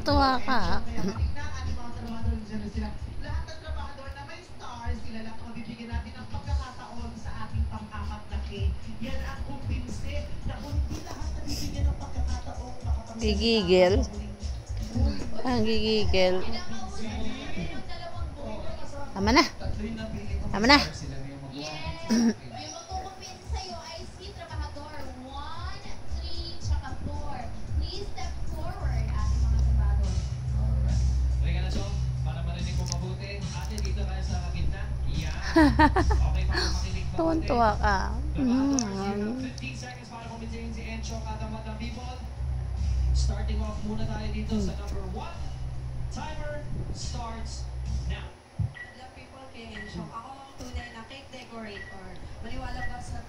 Tuwa ka. Gigigil. Ang gigigil. Tama na. Tama na. Tuwan-tuwa ka. Starting off muna tayo dito sa number 1. Timer starts now. People kay Encho. Ako tunay na cake decorator. Maniwala ba sa